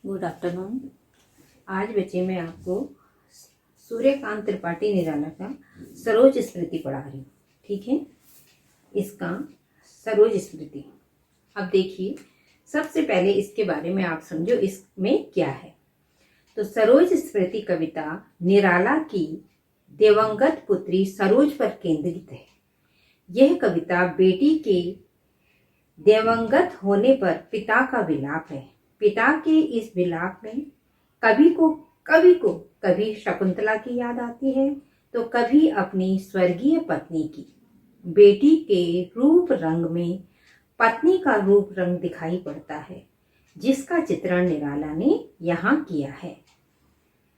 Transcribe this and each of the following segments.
Good afternoon. आज बच्चे मैं आपको सूर्यकांत त्रिपाठी निराला का सरोज स्मृति पढ़ा रही हूँ। ठीक है, इसका सरोज स्मृति। अब देखिए, सबसे पहले इसके बारे में आप समझो इसमें क्या है। तो सरोज स्मृति कविता निराला की दिवंगत पुत्री सरोज पर केंद्रित है। यह कविता बेटी के दिवंगत होने पर पिता का विलाप है। पिता के इस विलाप में कभी शकुंतला की याद आती है तो कभी अपनी स्वर्गीय पत्नी की। बेटी के रूप रंग में पत्नी का रूप रंग दिखाई पड़ता है, जिसका चित्रण निराला ने यहाँ किया है।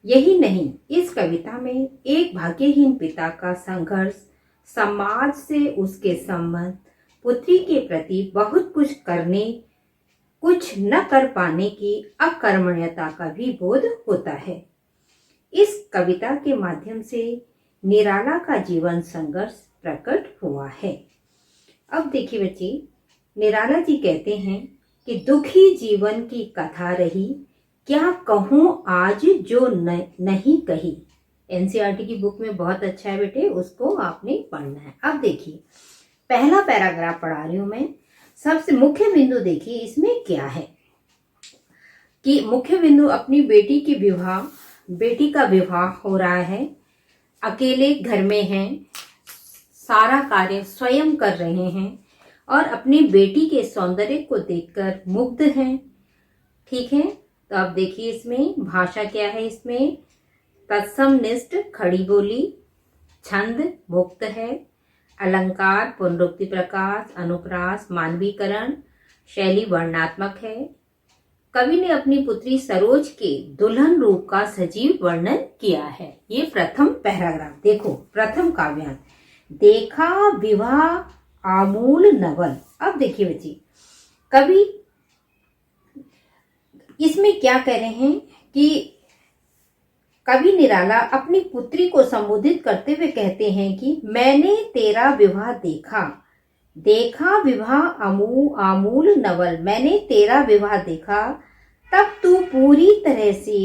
यही नहीं, इस कविता में एक भाग्यहीन पिता का संघर्ष, समाज से उसके संबंध, पुत्री के प्रति बहुत कुछ न कर पाने की अकर्मण्यता का भी बोध होता है। इस कविता के माध्यम से निराला का जीवन संघर्ष प्रकट हुआ है। अब देखिए बच्चे, निराला जी कहते हैं कि दुखी जीवन की कथा रही, क्या कहूँ आज जो नहीं कही। एनसीईआरटी की बुक में बहुत अच्छा है बेटे, उसको आपने पढ़ना है। अब देखिए, पहला पैराग्राफ पढ़ा रही हूं मैं। सबसे मुख्य बिंदु देखिए इसमें क्या है कि मुख्य बिंदु अपनी बेटी का विवाह हो रहा है, अकेले घर में हैं, सारा कार्य स्वयं कर रहे हैं और अपनी बेटी के सौंदर्य को देखकर मुग्ध हैं। ठीक है, तो अब देखिए इसमें भाषा क्या है। इसमें तत्समनिष्ठ खड़ी बोली, छंद मुक्त है, अलंकार पुनरुक्ति प्रकाश, अनुप्रास मानवीकरण, शैली वर्णनात्मक है। कवि ने अपनी पुत्री सरोज के दुल्हन रूप का सजीव वर्णन किया है। ये प्रथम पैराग्राफ। देखो, प्रथम काव्यांश, देखा विवाह आमूल नवल। अब देखिए बच्ची, कवि इसमें क्या कह रहे हैं कि कवि निराला अपनी पुत्री को संबोधित करते हुए कहते हैं कि मैंने तेरा विवाह देखा विवाह आमूल नवल। मैंने तेरा विवाह देखा, तब तू पूरी तरह से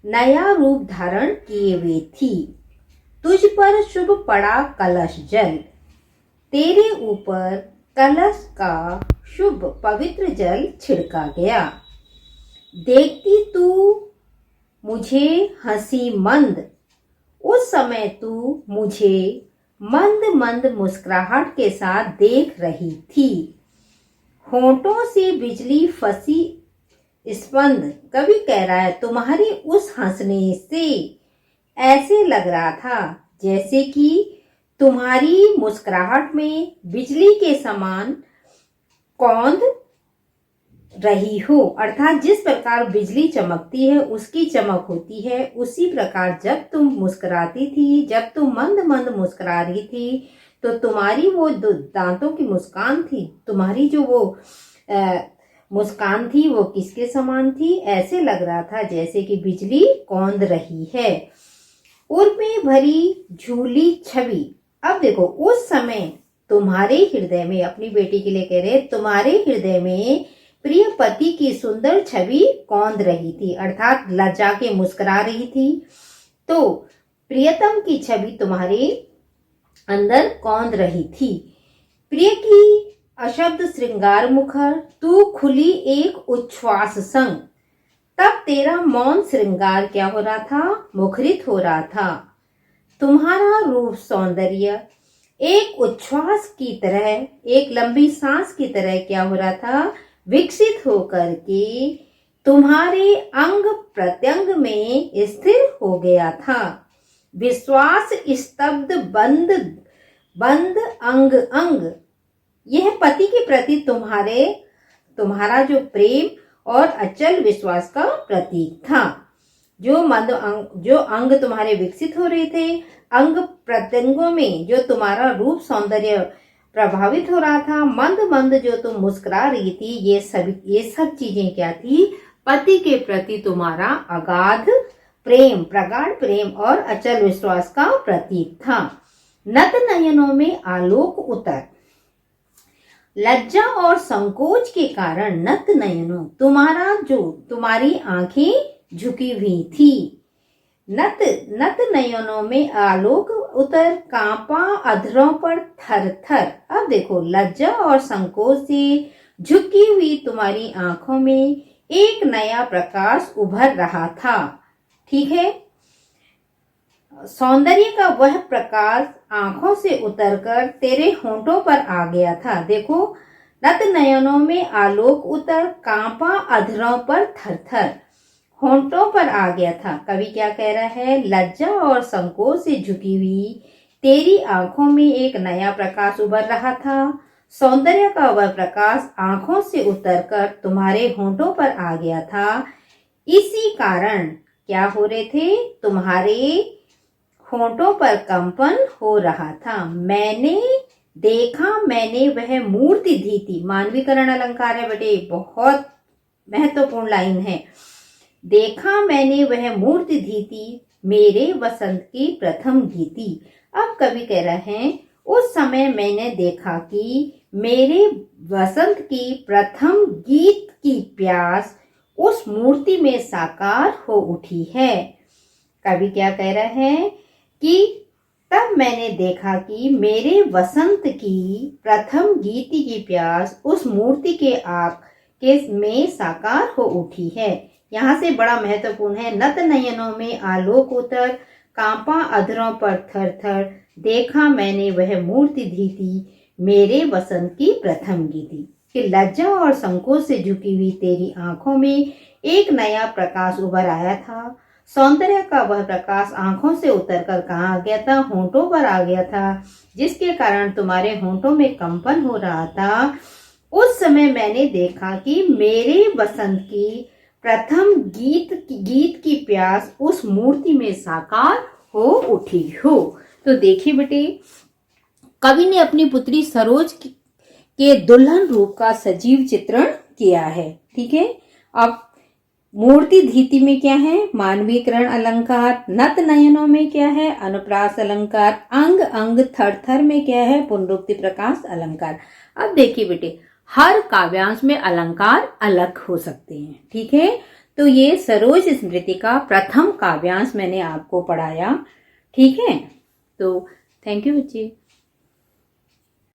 नया रूप धारण किए हुए थी। तुझ पर शुभ पड़ा कलश जल, तेरे ऊपर कलश का शुभ पवित्र जल छिड़का गया। देखती तू मुझे हंसी मंद, उस समय तू मुझे मंद मंद मुस्कुराहट के साथ देख रही थी। होंठों से बिजली फंसी स्पंद। कवि कह रहा है तुम्हारी उस हंसने से ऐसे लग रहा था जैसे कि तुम्हारी मुस्कुराहट में बिजली के समान कौंध रही हो। अर्थात जिस प्रकार बिजली चमकती है उसकी चमक होती है, उसी प्रकार जब तुम मुस्कुराती थी, जब तुम मंद मंद मुस्कुरा रही थी, तो तुम्हारी वो दांतों की मुस्कान थी, तुम्हारी जो वो मुस्कान थी वो किसके समान थी। ऐसे लग रहा था जैसे कि बिजली कौंध रही है। उर्मी भरी झूली छवि। अब देखो, उस समय तुम्हारे हृदय में, अपनी बेटी के लिए कह रहे, तुम्हारे हृदय में प्रिय पति की सुंदर छवि कौंध रही थी, अर्थात लज्जा के मुस्कुरा रही थी। तो प्रियतम की छवि तुम्हारे अंदर कौंध रही थी। प्रिय की अशब्द श्रृंगार मुखर, तू खुली एक उच्छ्वास संग। तब तेरा मौन श्रृंगार क्या हो रहा था, मुखरित हो रहा था। तुम्हारा रूप सौंदर्य एक उच्छ्वास की तरह, एक लंबी सांस की तरह क्या हो रहा था, विकसित होकर के तुम्हारे अंग प्रत्यंग में स्थिर हो गया था। विश्वास स्तब्ध बंद अंग अंग। यह पति के प्रति तुम्हारा जो प्रेम और अचल विश्वास का प्रतीक था। जो अंग तुम्हारे विकसित हो रहे थे, अंग प्रत्यंगों में जो तुम्हारा रूप सौंदर्य प्रभावित हो रहा था, मंद मंद जो तुम मुस्कुरा रही थी, ये सब चीजें क्या थी, पति के प्रति तुम्हारा अगाध प्रेम, प्रगाढ़ प्रेम और अचल विश्वास का प्रतीक था। नत नयनों में आलोक उतर। लज्जा और संकोच के कारण नत नयनों तुम्हारी आंखें झुकी हुई थी। नत नत नयनों में आलोक उतर कांपा अधरों पर थर थर। अब देखो, लज्जा और संकोच से झुकी हुई तुम्हारी आंखों में एक नया प्रकाश उभर रहा था। ठीक है, सौंदर्य का वह प्रकाश आंखों से उतरकर तेरे होंठों पर आ गया था। देखो, नत नयनों में आलोक उतर कांपा अधरों पर थर थर, होंठों पर आ गया था। कवि क्या कह रहा है? लज्जा और संकोच से झुकी हुई तेरी आंखों में एक नया प्रकाश उभर रहा था। सौंदर्य का वह प्रकाश आंखों से उतरकर तुम्हारे होंठों पर आ गया था। इसी कारण क्या हो रहे थे? तुम्हारे होंठों पर कंपन हो रहा था। मैंने देखा, मैंने वह मूर्ति दी थी। मानवीकरण अलंकार है बेटे, बहुत महत्वपूर्ण लाइन है। देखा मैंने वह मूर्ति दी थी, मेरे वसंत की प्रथम गीति। अब कवि कह रहे हैं, उस समय मैंने देखा कि मेरे वसंत की प्रथम गीत की प्यास उस मूर्ति में साकार हो उठी है। कवि क्या कह रहे हैं कि तब मैंने देखा कि मेरे वसंत की प्रथम गीति की प्यास उस मूर्ति के आग के में साकार हो उठी है। यहाँ से बड़ा महत्वपूर्ण है, नत नयनों में आलोक उतर कांपा अधरों पर थर थर, देखा मैंने वह मूर्ति दी थी, मेरे वसंत की प्रथम गीति। कि लज्जा और संकोच से झुकी हुई तेरी आंखों में एक नया प्रकाश उभर आया था। सौंदर्य का वह प्रकाश आंखों से उतरकर कहाँ आ गया था? होंठों पर आ गया था, जिसके कारण तुम्हारे होंठों में कंपन हो रहा था। उस समय मैंने देखा कि मेरे वसंत की प्रथम गीत की प्यास उस मूर्ति में साकार हो उठी हो। तो देखिए बेटे, कवि ने अपनी पुत्री सरोज के दुल्हन रूप का सजीव चित्रण किया है। ठीक है, अब मूर्ति धीति में क्या है? मानवीकरण अलंकार। नत नयनों में क्या है? अनुप्रास अलंकार। अंग अंग थर थर में क्या है? पुनरुक्ति प्रकाश अलंकार। अब देखिए बेटे, हर काव्यांश में अलंकार अलग हो सकते हैं। ठीक है, तो ये सरोज स्मृति का प्रथम काव्यांश मैंने आपको पढ़ाया। ठीक है, तो थैंक यू बच्चे।